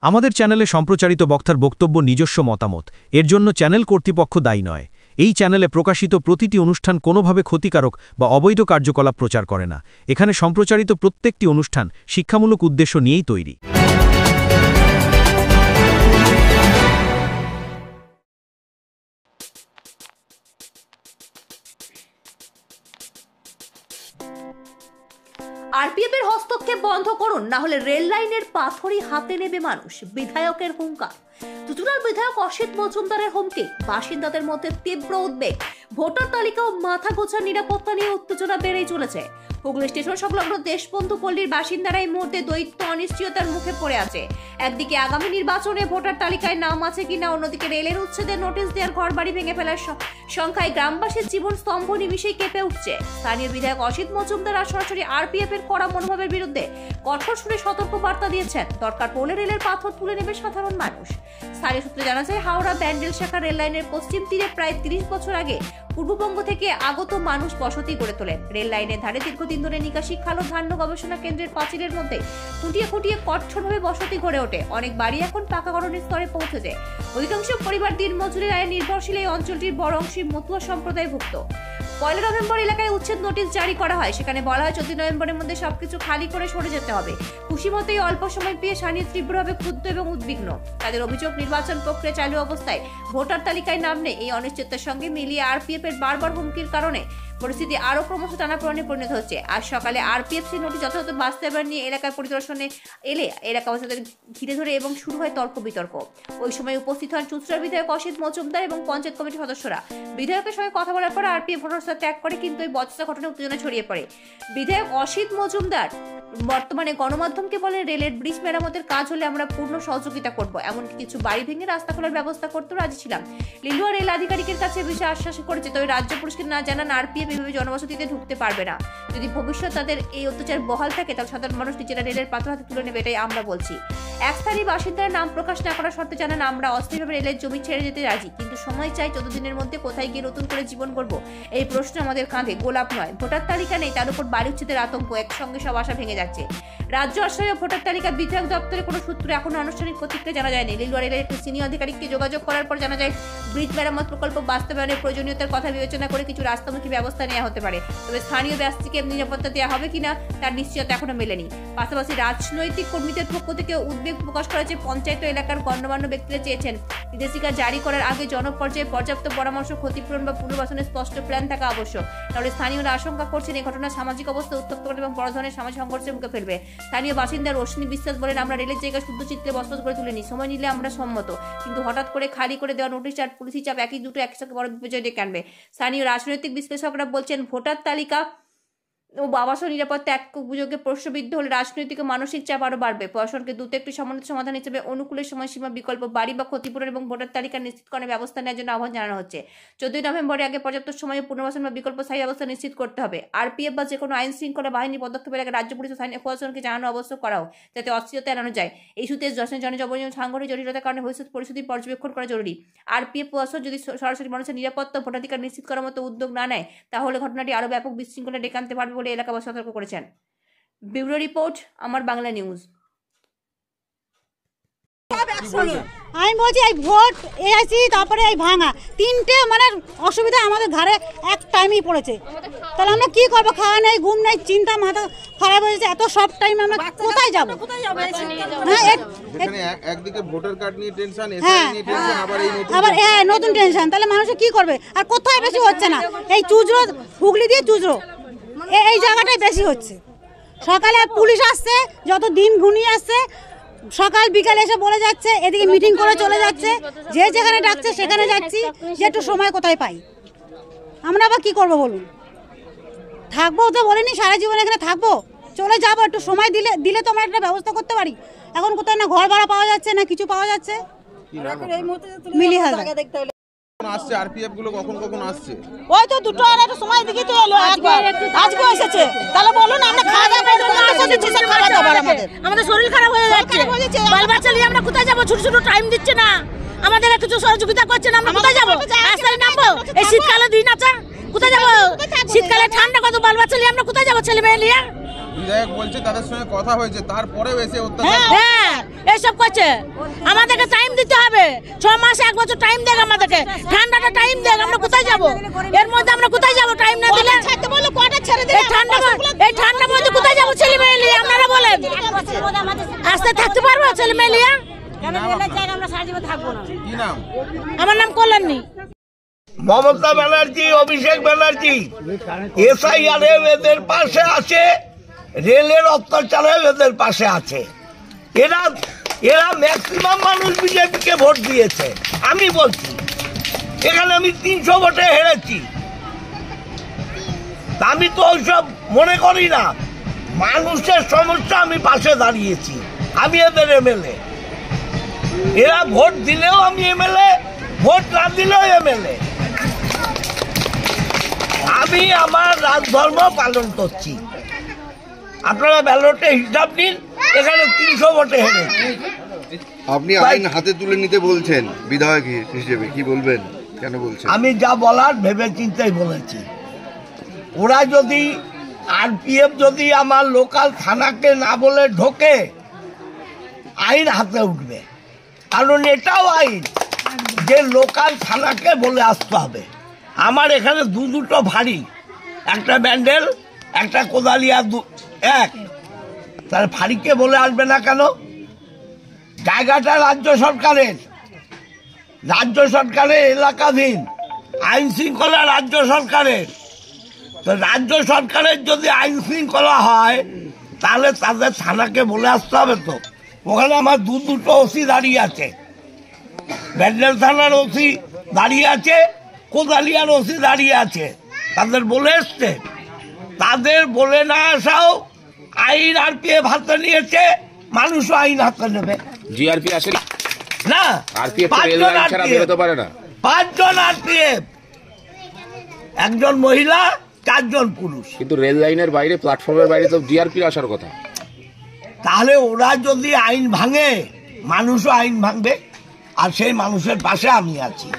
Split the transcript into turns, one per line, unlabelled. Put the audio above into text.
আমাদের চ্যানেলে সম্প্রচারিত বক্তার বক্তব্য নিজস্ব মতামত, এর জন্য চ্যানেল কর্তৃপক্ষ দায়ী নয়। এই চ্যানেলে প্রকাশিত প্রতিটি অনুষ্ঠান কোনোভাবে ক্ষতিকারক বা অবৈধ কার্যকলাপ প্রচার করে না। এখানে সম্প্রচারিত প্রত্যেকটি অনুষ্ঠান শিক্ষামূলক উদ্দেশ্য নিয়েই তৈরি।
আরপিএফের হস্তক্ষেপ বন্ধ করুন, না হলে রেল লাইনের পাথরই হাতে নেবে মানুষ, বিধায়কের হুঙ্কার। চুচুড়ার বিধায়ক অসিত মজুমদারের হুমকি, বাসিন্দাদের মধ্যে তীব্র উদ্বেগ। ভোটার তালিকা ও মাথা গোছার নিরাপত্তা নিয়ে উত্তেজনা বেড়েই চলেছে। হুগলি স্টেশন সংলগ্ন দেশবন্ধু পল্লীর বাসিন্দারা এই মুহূর্তে দ্বৈত অনিশ্চয়তার মুখে পড়ে আছে। একদিকে আগামী নির্বাচনে ভোটার তালিকায় নাম আছে কিনা, অন্যদিকে রেলের উচ্ছেদের নোটিশ দেওয়ার ঘরবাড়ি ভেঙে ফেলার সংখ্যায় গ্রামবাসীর জীবন স্তম্ভ নিমিশেই কেঁপে উঠছে। স্থানীয় বিধায়ক অসিত মজুমদার সরাসরি আরপিএফ এর কড়া মনোভাবের বিরুদ্ধে কঠোর সুরে সতর্ক বার্তা দিয়েছেন। দরকার পড়লে রেলের পাথর তুলে নেবে সাধারণ মানুষ। স্থানীয় সূত্রে জানা যায়, হাওড়া ব্যান্ডেল শাখা রেল লাইনের পশ্চিম তীরে প্রায় 30 বছর আগে পূর্ববঙ্গ থেকে আগত মানুষ বসতি গড়ে তোলেন। রেল লাইনের ধারে দীর্ঘদিন ধরে নিকাশি খাল ও ধান্য গবেষণা কেন্দ্রের পাঁচিলের মধ্যে খুঁটিয়ে খুঁটিয়ে কঠোরভাবে বসতি গড়ে ওঠে। অনেক বাড়ি এখন পাকাকরণের স্তরে পৌঁছেছে। অধিকাংশ পরিবার দিন মজুরের আয়ে নির্ভরশীল। এই অঞ্চলটির বড় অংশই মতুয়া সম্প্রদায়ভুক্ত। 1 নভেম্বর এলাকায় উচ্ছেদ নোটিশ জারি করা হয়। সেখানে বলা হয় 14 নভেম্বরের মধ্যে সবকিছু খালি করে সরে যেতে হবে। খুশি মতেই অল্প সময় পেয়ে স্থানীয় তীব্রভাবে ক্ষুব্ধ এবং উদ্বিগ্ন। তাদের অভিযোগ, নির্বাচন প্রক্রিয়া চালু অবস্থায় ভোটার তালিকায় নাম নেই। এই অনিশ্চয়তার সঙ্গে মিলিয়ে আরপিএফ এর বারবার হুমকির কারণে পরিস্থিতি আরো ক্রমশ টানাপোড়েনে পরিণত হচ্ছে। আজ সকালে আরপিএফসি নোটিশ যথাযথ বাস্তবায়ন নিয়ে এলাকায় পরিদর্শনে এলে এলাকাবাসীদের ঘিরে ধরে এবং শুরু হয় তর্ক বিতর্ক। ওই সময় উপস্থিত হন চুচুড়ার বিধায়ক অসিত মজুমদার এবং পঞ্চায়েত কমিটির সদস্যরা। বিধায়কের সঙ্গে কথা বলার পর আরপিএফ ঘটনাস্থল ত্যাগ করে, কিন্তু এই বচসা ঘটনায় উত্তেজনা ছড়িয়ে পড়ে। বিধায়ক অসিত মজুমদার বর্তমানে গণমাধ্যমকে বলেন, রেলের ব্রিজ মেরামতের কাজ হলে আমরা পূর্ণ সহযোগিতা করব। এমনকি কিছু বাড়ি ভেঙে রাস্তা খোলার ব্যবস্থা করতে রাজি ছিলাম। লিলুয়া রেল আধিকারিকের কাছে বিষয়ে আশ্বাস করেছে, তবে রাজ্য পুলিশকে না জানান আরপিএফ এভাবে জনবসতিতে ঢুকতে পারবে না। যদি ভবিষ্যৎ তাদের এই অত্যাচার বহাল থাকে, তাহলে সাধারণ মানুষ নিজেরা রেলের পাথর হাতে তুলে নেবে, এটাই আমরা বলছি। এক স্থানীয় বাসিন্দার নাম প্রকাশ না করার শর্তে জানান, আমরা অস্থায়ীভাবে রেলের জমি ছেড়ে যেতে রাজি, কিন্তু সময় চাই। 14 দিনের মধ্যে কোথায় গিয়ে নতুন করে জীবন গড়ব, এই প্রশ্ন আমাদের কাঁধে, গোলাপ নয়। ভোটার তালিকা নেই, তার উপর বাড়ি উচ্ছেদের আতঙ্ক, একসঙ্গে সব আশা ভেঙে যাচ্ছে। রাজ্য আশ্রয় ভোটার তালিকা বিধায়ক দপ্তরে কোনো সূত্রে এখনো আনুষ্ঠানিক প্রতিক্রিয়া জানা যায়নি। লিলুয়া রেলের একটি সিনিয়র আধিকারিককে যোগাযোগ করার পর জানা যায়, ব্রিজ মেরামত প্রকল্প বাস্তবায়নের প্রয়োজনীয়তার কথা বিবেচনা করে কিছু রাস্তামুখী ব্যবস্থা নেওয়া হতে পারে, তবে স্থানীয় ব্যক্তিকে নিরাপত্তা দেওয়া হবে কিনা তার নিশ্চয়তা এখনো মেলেনি। পাশাপাশি রাজনৈতিক কর্মীদের পক্ষ থেকে উদ্বেগ প্রকাশ করা যে পঞ্চায়েত এলাকার গণ্যমান্য ব্যক্তিরা চেয়েছেন নির্দেশিকা জারি করার আগে জনপর্যায়ে পর্যাপ্ত পরামর্শ, ক্ষতিপূরণ বা পুনর্বাসনের স্পষ্ট প্ল্যান থাকা আবশ্যক। তাহলে স্থানীয়রা আশঙ্কা করছেন এই ঘটনা সামাজিক অবস্থা উত্তপ্ত করে এবং বড় ধরনের সামাজিক সংঘর্ষের মুখে ফেলবে। স্থানীয় বাসিন্দা রোশনি বিশ্বাস বলেন, আমরা রেলের জায়গায় শুদ্ধ চিত্রে বসবাস করে তুলিনি, সময় নিলে আমরা সম্মত, কিন্তু হঠাৎ করে খালি করে দেওয়া নোটিশ আর পুলিশি চাপ একই দুটো একসাথে বড় বিপর্যয় ডেকে আনবে। স্থানীয় রাজনৈতিক বিশ্লেষকরা বলছেন, ভোটার তালিকা ও আবাস নিরাপত্তা এক অভিযোগে প্রশ্নবিদ্ধ হলে রাজনৈতিক মানসিক চাপ আরো বাড়বে। প্রশাসনকে দ্রুত একটি সমন্বিত সমাধান হিসেবে অনুকূলের সময়সীমা, বিকল্প বাড়ি বা ক্ষতিপূরণ এবং ভোটার তালিকা নিশ্চিতকরণের ব্যবস্থা নেওয়ার জন্য আহ্বান জানানো হচ্ছে। 14 নভেম্বরের আগে পর্যাপ্ত সময়ে পুনর্বাসন বা বিকল্প স্থায়ী ব্যবস্থা নিশ্চিত করতে হবে। আরপিএফ বা যে কোনো আইন শৃঙ্খলা বাহিনীর পদক্ষেপের আগে রাজ্য পুলিশ ও স্থানীয় প্রশাসনকে জানানো আবশ্যক করাও, যাতে অস্থিরতা এড়ানো যায়। এই সূত্রে জনজীবন সাংগঠনিক জটিলতার কারণে ভবিষ্যৎ পরিস্থিতি পর্যবেক্ষণ করা জরুরি। আরপিএফ প্রশাসন যদি সরাসরি মানুষের নিরাপত্তা ভোটাধিকার নিশ্চিত করার মতো উদ্যোগ না নেয়, তাহলে ঘটনাটি আরো ব্যাপক বিশৃঙ্খলা ডেকে আনতে পারবে বলে এলাকাবাসী সতর্ক করেছেন। ব্যুরো রিপোর্ট, আমার বাংলা নিউজ।
আমি বলছি এই ভোট এসি তারপরে এই ভাঙা তিনটে মানে অসুবিধা আমাদের ঘরে এক টাইমেই পড়েছে। তাহলে আমরা কি করবো? খাওয়া নেই, ঘুম নেই, চিন্তা, মাথা খারাপ হয়েছে। এত সব টাইম আমরা কোথায় যাবো?
একদিকে ভোটার কার্ড নিয়ে টেনশন,
আবার নতুন টেনশন, তাহলে মানুষে কি করবে? আর কোথায় বেশি হচ্ছে না, এই চুজরো, হুগলি দিয়ে চুজরো, এই জায়গাটাই বেশি হচ্ছে। সকালে পুলিশ আসছে, যত দিন ঘুনিয়ে আসছে, সকাল বিকাল এসে বলে যাচ্ছে, এদিকে মিটিং করে চলে যাচ্ছে, যে যেখানে ডাকছে সেখানে যাচ্ছি, যে একটু সময় কোথায় পাই। আমরা আবার কি করবো বলুন? থাকবো তো বলিনি, সারা জীবন এখানে থাকবো, চলে যাবো, একটু সময় দিলে তো আমরা একটা ব্যবস্থা করতে পারি। এখন কোথায় না ঘর ভাড়া পাওয়া যাচ্ছে, না কিছু পাওয়া যাচ্ছে। মিলি হালদার
আসছে আরপিএফ গুলো কখন কখন আসছে?
ওই তো দুটো আর একটু সময় দিকে তো এলো, আজকে এসেছে। তাহলে বলুন, আমরা খাওয়া দাওয়া আমাদের শরীর খারাপ হয়ে যাচ্ছে, বাল বাচ্চা নিয়ে আমরা কোথায় যাবো? ছোট ছোট টাইম দিচ্ছে না, আমাদের কিছু সহযোগিতা করছে না, আমরা কোথায় যাবো? রাস্তায় নামবো? এই শীতকালে দিন আছে, কোথায় যাবো? শীতকালে ঠান্ডা কত, বাল বাচ্চা নিয়ে আমরা কোথায় যাবো? ছেলে মেয়ে নিয়ে
বিধায়ক বলছে তাদের সঙ্গে কথা হয়েছে, তারপরেও এসে অত্যাচার।
হ্যাঁ এসব করছে। আমাদেরকে টাইম দিতে হবে, 6 মাস 1 বছর টাইম দেখ আমাদেরকে, ঠান্ডাটা টাইম দেখ। আমরা কোথায় যাব? এর মধ্যে আমরা কোথায় যাব? টাইম না দিলে এই ঠান্ডার মধ্যে কোথায় যাব? ছেলে মেয়ে নিয়ে আপনারা বলেন, আস্তে থাকতে পারবো ছেলে মেয়ে নিয়ে?
কি নাম?
আমার নাম কল্যাণী।
মমতা ব্যানার্জি, অভিষেক ব্যানার্জি এসআইআর এদের পাশে আছে, রেলের অত্যাচারে এদের পাশে আছে। এরা ম্যাক্সিমাম মানুষ বিজেপিকে ভোট দিয়েছে। আমি বলছি এখানে আমি 300 ভোটে হেরেছি। আমি তো ওইসব মনে করি না। মানুষের সমস্যা আমি পাশে দাঁড়িয়েছি। আমি এদের এমএলএ। এরা ভোট দিলেও আমি এমএলএ, ভোট না দিলেও এমএলএ। আমি আমার রাজধর্ম পালন করছি। আপনারা ব্যালটে হিসাব নিন, এখানে 300 ভোটে হেরেছি।
আপনি আইন হাতে তুলে নিতে বলছেন বিধায়ক হিসেবে, কি বলবেন, কেন বলছেন?
আমি যা বলার ভেবে চিন্তাই বলেছি। ওরা যদি আরপিএফ যদি আমার লোকাল থানাকে না বলে ঢোকে, আইন হাতে উঠবে। কারণ এটাও আইন যে লোকাল থানাকে বলে আসতে হবে। আমার এখানে দুটো ভারী, একটা ব্যান্ডেল, একটা কোদালিয়া, এক। তাহলে ফাঁড়িকে বলে আসবে না কেন? জায়গাটা রাজ্য সরকারের, এলাকাধীন, আইন শৃঙ্খলা রাজ্য সরকারের। তো রাজ্য সরকারের যদি আইন শৃঙ্খলা হয়, তাহলে তাদের থানাকে বলে আসতে হবে। তো ওখানে আমার দুটো ওসি দাঁড়িয়ে আছে, ব্যান্ডেল থানার ওসি দাঁড়িয়ে আছে, কোদালিয়ার ওসি দাঁড়িয়ে আছে। তাদের বলে এসছে। তাদের বলে না আসাও আইন আরপিএফ হাতে নিয়েছে, মানুষও আইন হাতে নেবে।
জিআরপি আসে
না,
আরপিএফ রেল লাইন ছাড়া বেরোতে পারে না।
5 জন আরপিএফ, 1 জন মহিলা, 4 জন পুরুষ।
কিন্তু রেল লাইনের বাইরে, প্ল্যাটফর্মের বাইরে তো জিআরপি আসার কথা।
তাহলে ওরা যদি আইন ভাঙে, মানুষও আইন ভাঙবে। আর সেই মানুষের পাশে আমি আছি।